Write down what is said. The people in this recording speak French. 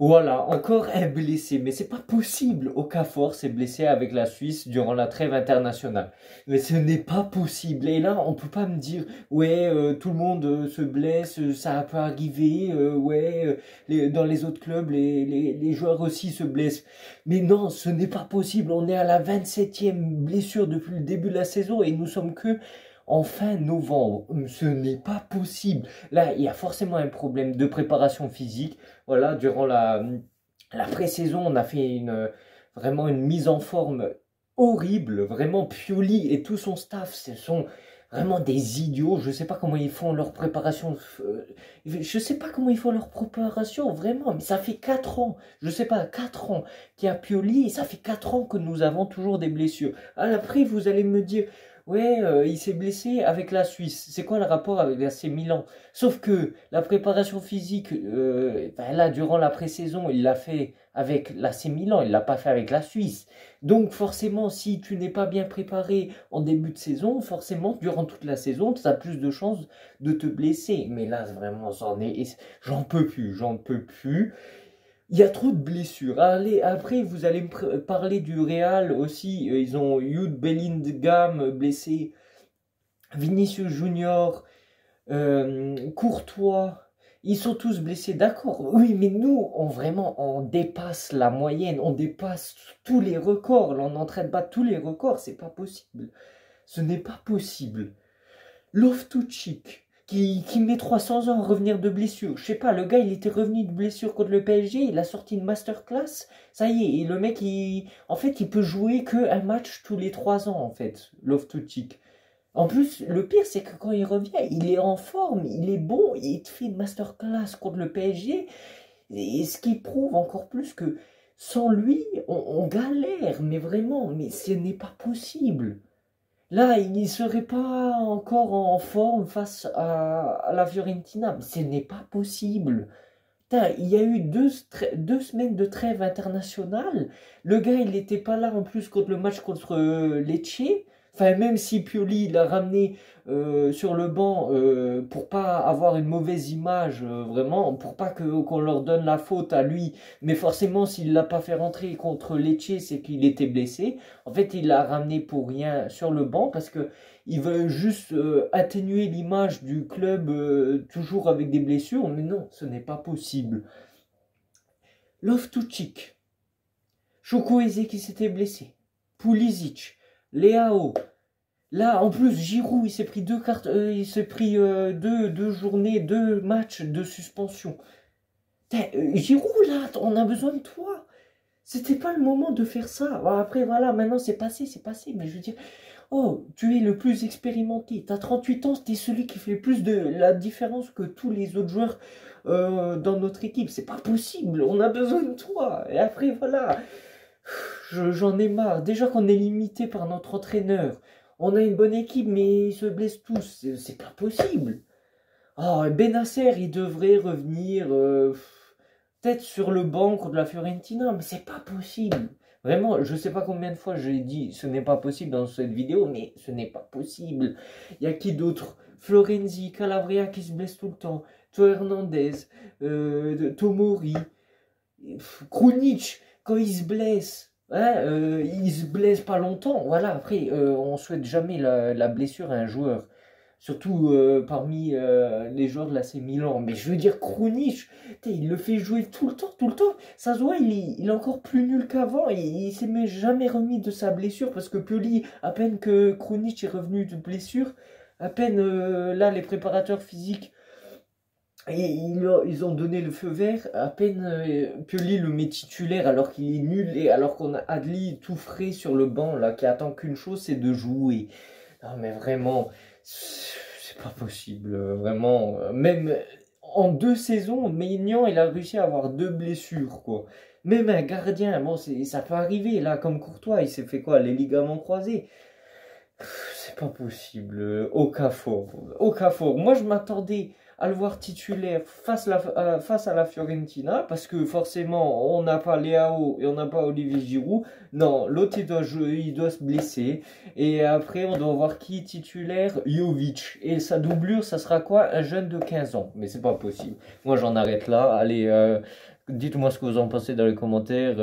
Voilà, encore un blessé. Mais c'est pas possible. Okafor s'est blessé avec la Suisse durant la trêve internationale. Mais ce n'est pas possible. Et là, on peut pas me dire, ouais, tout le monde se blesse, ça peut arriver, ouais, dans les autres clubs, les joueurs aussi se blessent. Mais non, ce n'est pas possible. On est à la 27e blessure depuis le début de la saison et nous sommes que en fin novembre. Ce n'est pas possible. Là, il y a forcément un problème de préparation physique. Voilà, durant la pré-saison, on a fait vraiment une mise en forme horrible. Vraiment, Pioli et tout son staff, ce sont vraiment des idiots. Je ne sais pas comment ils font leur préparation. Je ne sais pas comment ils font leur préparation, vraiment. Mais ça fait 4 ans, je ne sais pas, 4 ans qu'il y a Pioli. Et ça fait 4 ans que nous avons toujours des blessures. Après, vous allez me dire... Ouais, il s'est blessé avec la Suisse. C'est quoi le rapport avec l'AC Milan? Sauf que la préparation physique, ben là, durant la pré-saison, il l'a fait avec l'AC Milan, il l'a pas fait avec la Suisse. Donc forcément, si tu n'es pas bien préparé en début de saison, forcément, durant toute la saison, tu as plus de chances de te blesser. Mais là, vraiment, j'en peux plus, j'en peux plus. Il y a trop de blessures. Allez, après, vous allez me parler du Real aussi. Ils ont Jude Bellingham blessé, Vinicius Junior, Courtois. Ils sont tous blessés, d'accord. Oui, mais nous, on dépasse la moyenne. On dépasse tous les records. Là, on est en train de battre tous les records. C'est pas possible. Ce n'est pas possible. Loftus-Cheek, qui met 300 ans à revenir de blessure. Je sais pas, le gars, il était revenu de blessure contre le PSG, il a sorti une masterclass. Ça y est, et le mec, en fait, il peut jouer qu'un match tous les 3 ans, en fait, Loftus-Cheek. En plus, le pire, c'est que quand il revient, il est en forme, il est bon, il te fait une masterclass contre le PSG. Et ce qui prouve encore plus que sans lui, on galère, mais vraiment, mais ce n'est pas possible. Là, il ne serait pas encore en forme face à la Fiorentina. Mais ce n'est pas possible. Putain, il y a eu 2 semaines de trêve internationale. Le gars, il n'était pas là en plus contre le match contre Lecce. Enfin, même si Pioli l'a ramené sur le banc pour pas avoir une mauvaise image, vraiment, pour pas qu'on leur donne la faute à lui. Mais forcément, s'il l'a pas fait rentrer contre Lecce, c'est qu'il était blessé. En fait, il l'a ramené pour rien sur le banc parce que il veut juste atténuer l'image du club toujours avec des blessures. Mais non, ce n'est pas possible. Loftus-Cheek, Chukwueze qui s'était blessé, Pulisic, Leao. Là, en plus, Giroud, il s'est pris il s'est pris deux journées, 2 matchs de suspension. Giroud, là, on a besoin de toi. C'était pas le moment de faire ça. Bon, après, voilà, maintenant c'est passé. Mais je veux dire, oh, tu es le plus expérimenté. T'as 38 ans, t'es celui qui fait le plus de la différence que tous les autres joueurs dans notre équipe. C'est pas possible. On a besoin de toi. Et après, voilà. J'en ai marre. Déjà qu'on est limité par notre entraîneur. On a une bonne équipe, mais ils se blessent tous. C'est pas possible. Oh, Benacer, il devrait revenir peut-être sur le banc contre la Fiorentina, mais c'est pas possible. Vraiment, je sais pas combien de fois j'ai dit ce n'est pas possible dans cette vidéo, mais ce n'est pas possible. Il y a qui d'autre? Florenzi, Calabria qui se blesse tout le temps, Théo Hernandez, Tomori, Krunic, quand il se blesse, hein, il se blesse pas longtemps. Voilà, après, on souhaite jamais la blessure à un joueur. Surtout parmi les joueurs de l'AC Milan. Mais je veux dire, Krunic, il le fait jouer tout le temps. Ça se voit, il est encore plus nul qu'avant. Il s'est jamais remis de sa blessure. Parce que Pioli, à peine que Krunic est revenu de blessure, à peine là, les préparateurs physiques, ils ont donné le feu vert. À peine Pioli le met titulaire alors qu'il est nul. Et alors qu'on a Adli tout frais sur le banc, là, qui attend qu'une chose, c'est de jouer. Non, mais vraiment... C'est pas possible, vraiment. Même en 2 saisons, Maignan, il a réussi à avoir 2 blessures, quoi. Même un gardien, bon, ça peut arriver, là, comme Courtois, il s'est fait quoi, les ligaments croisés. C'est pas possible. Okafor. Moi, je m'attendais à le voir titulaire face à la Fiorentina, parce que forcément, on n'a pas Leao et on n'a pas Olivier Giroud. Non, l'autre, il doit jouer, il doit se blesser. Et après, on doit voir qui est titulaire? Jovic. Et sa doublure, ça sera quoi? Un jeune de 15 ans. Mais c'est pas possible. Moi, j'en arrête là. Allez, Dites-moi ce que vous en pensez dans les commentaires.